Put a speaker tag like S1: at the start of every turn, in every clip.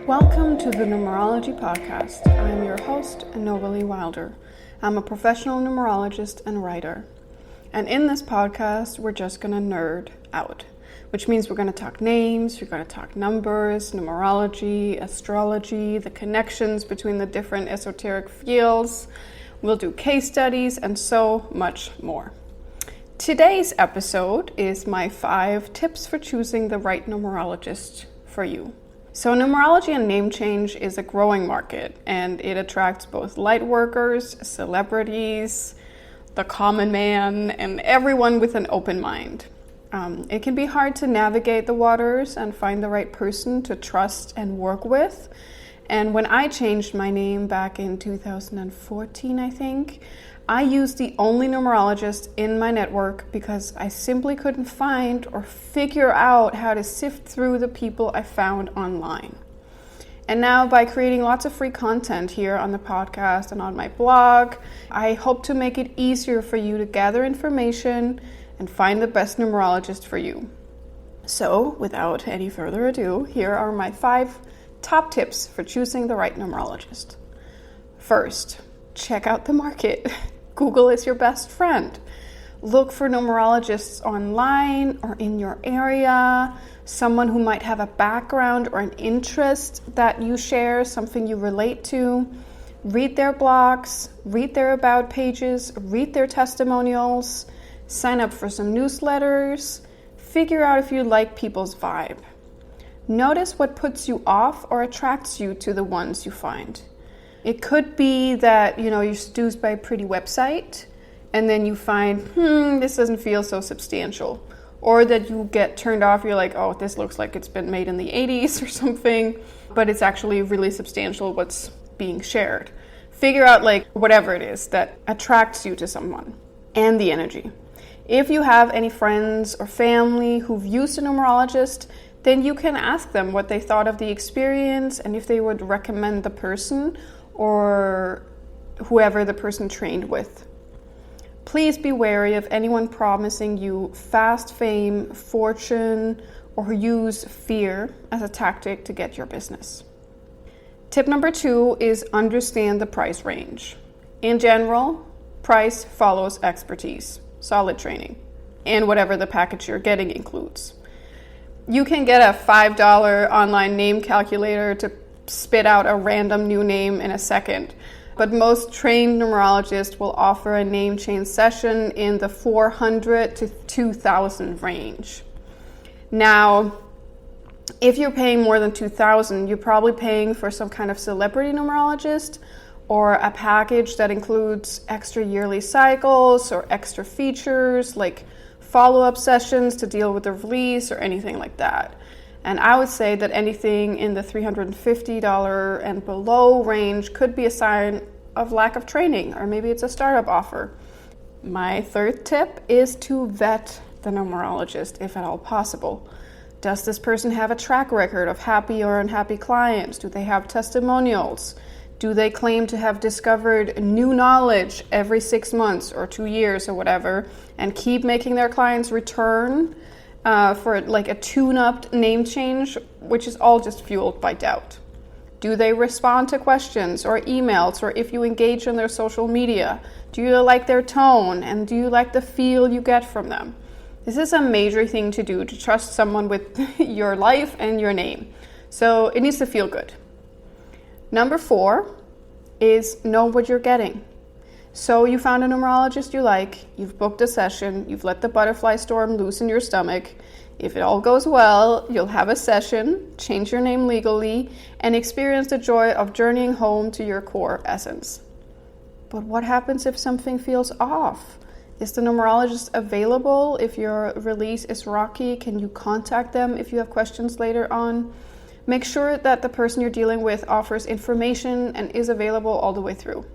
S1: Welcome to the Numerology Podcast. I'm your host, Novalee Wilder. I'm a professional numerologist and writer. And in this podcast, we're just going to nerd out, which means we're going to talk names, we're going to talk numbers, numerology, astrology, the connections between the different esoteric fields. We'll do case studies and so much more. Today's episode is my 5 tips for choosing the right numerologist for you. So numerology and name change is a growing market, and it attracts both lightworkers, celebrities, the common man, and everyone with an open mind. It can be hard to navigate the waters and find the right person to trust and work with. And when I changed my name back in 2014, I think, I used the only numerologist in my network because I simply couldn't find or figure out how to sift through the people I found online. And now by creating lots of free content here on the podcast and on my blog, I hope to make it easier for you to gather information and find the best numerologist for you. So without any further ado, here are my 5 top tips for choosing the right numerologist. First, check out the market. Google is your best friend. Look for numerologists online or in your area, someone who might have a background or an interest that you share, something you relate to. Read their blogs, read their about pages, read their testimonials, sign up for some newsletters, figure out if you like people's vibe. Notice what puts you off or attracts you to the ones you find. It could be that, you're seduced by a pretty website and then you find, this doesn't feel so substantial. Or that you get turned off, you're like, oh, this looks like it's been made in the 80s or something, but it's actually really substantial what's being shared. Figure out whatever it is that attracts you to someone and the energy. If you have any friends or family who've used a numerologist, then you can ask them what they thought of the experience and if they would recommend the person or whoever the person trained with. Please be wary of anyone promising you fast fame, fortune, or who use fear as a tactic to get your business. Tip number 2 is understand the price range. In general, price follows expertise, solid training, and whatever the package you're getting includes. You can get a $5 online name calculator to spit out a random new name in a second, but most trained numerologists will offer a name change session in the $400 to $2,000 range. Now, if you're paying more than $2,000, you're probably paying for some kind of celebrity numerologist or a package that includes extra yearly cycles or extra features like follow-up sessions to deal with the release or anything like that. And I would say that anything in the $350 and below range could be a sign of lack of training, or maybe it's a startup offer. My 3rd tip is to vet the numerologist if at all possible. Does this person have a track record of happy or unhappy clients? Do they have testimonials? Do they claim to have discovered new knowledge every 6 months or 2 years or whatever and keep making their clients return for a tune-up name change, which is all just fueled by doubt? Do they respond to questions or emails, or if you engage on their social media? Do you like their tone, and do you like the feel you get from them? This is a major thing to do to trust someone with your life and your name. So it needs to feel good. Number 4 is know what you're getting. So you found a numerologist you like, you've booked a session, you've let the butterfly storm loose in your stomach. If it all goes well, you'll have a session, change your name legally, and experience the joy of journeying home to your core essence. But what happens if something feels off? Is the numerologist available if your release is rocky? Can you contact them if you have questions later on? Make sure that the person you're dealing with offers information and is available all the way through.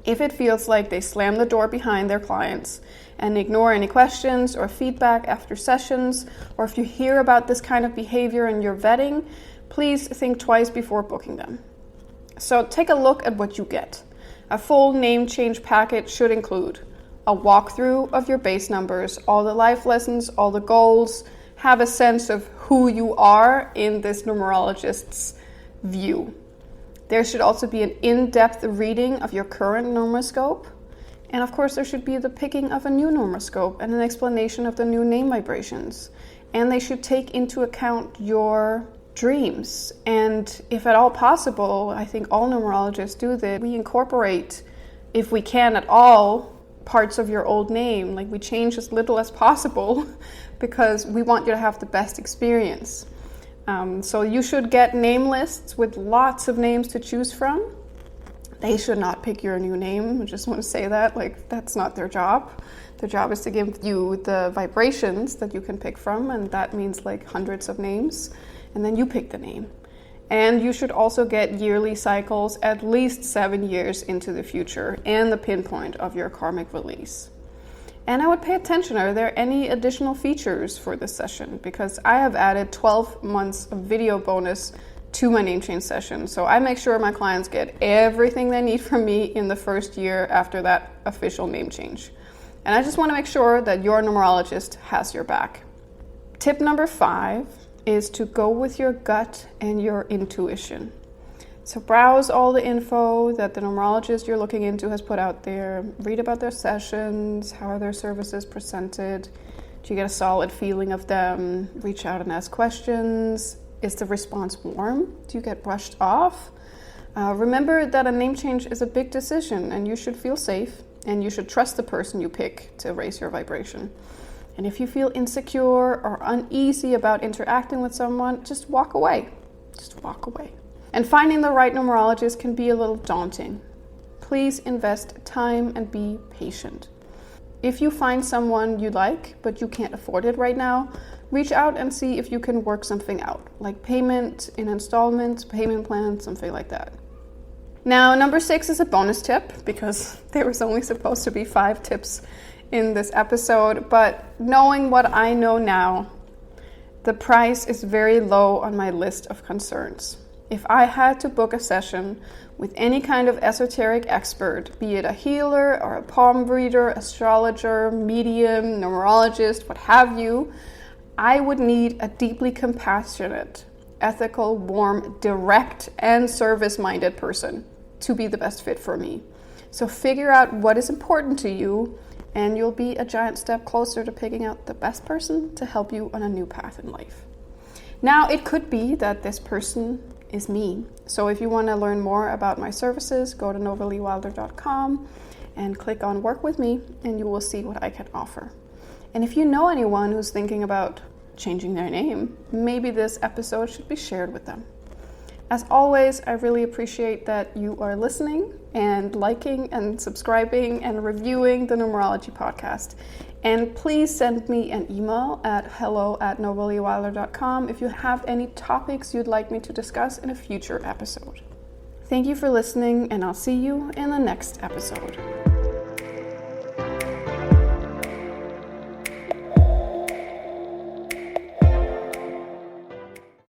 S1: If it feels like they slam the door behind their clients and ignore any questions or feedback after sessions, or if you hear about this kind of behavior in your vetting, please think twice before booking them. So take a look at what you get. A full name change package should include a walkthrough of your base numbers, all the life lessons, all the goals, have a sense of who you are in this numerologist's view. There should also be an in-depth reading of your current numeroscope. And of course, there should be the picking of a new numeroscope and an explanation of the new name vibrations. And they should take into account your dreams. And if at all possible, I think all numerologists do that, we incorporate, if we can at all, parts of your old name. Like, we change as little as possible because we want you to have the best experience. So you should get name lists with lots of names to choose from. They should not pick your new name. I just want to say that, like, that's not their job. Their job is to give you the vibrations that you can pick from, and that means like hundreds of names, and then you pick the name. And you should also get yearly cycles at least 7 years into the future and the pinpoint of your karmic release. And I would pay attention, are there any additional features for this session? Because I have added 12 months of video bonus to my name change session. So I make sure my clients get everything they need from me in the first year after that official name change. And I just want to make sure that your numerologist has your back. Tip number 5 is to go with your gut and your intuition. So browse all the info that the numerologist you're looking into has put out there. Read about their sessions, how are their services presented. Do you get a solid feeling of them? Reach out and ask questions. Is the response warm? Do you get brushed off? Remember that a name change is a big decision and you should feel safe and you should trust the person you pick to raise your vibration. And if you feel insecure or uneasy about interacting with someone, just walk away. Just walk away. And finding the right numerologist can be a little daunting. Please invest time and be patient. If you find someone you like, but you can't afford it right now, reach out and see if you can work something out, like payment in installments, payment plans, something like that. Now, number 6 is a bonus tip, because there was only supposed to be 5 tips in this episode, but knowing what I know now, the price is very low on my list of concerns. If I had to book a session with any kind of esoteric expert, be it a healer or a palm reader, astrologer, medium, numerologist, what have you, I would need a deeply compassionate, ethical, warm, direct, and service-minded person to be the best fit for me. So figure out what is important to you, and you'll be a giant step closer to picking out the best person to help you on a new path in life. Now, it could be that this person is me. So if you want to learn more about my services, go to NovaleeWilder.com and click on Work With Me, and you will see what I can offer. And if you know anyone who's thinking about changing their name, maybe this episode should be shared with them. As always, I really appreciate that you are listening and liking and subscribing and reviewing the Numerology podcast. And please send me an email at hello@NovaleeWilder.com if you have any topics you'd like me to discuss in a future episode. Thank you for listening, and I'll see you in the next episode.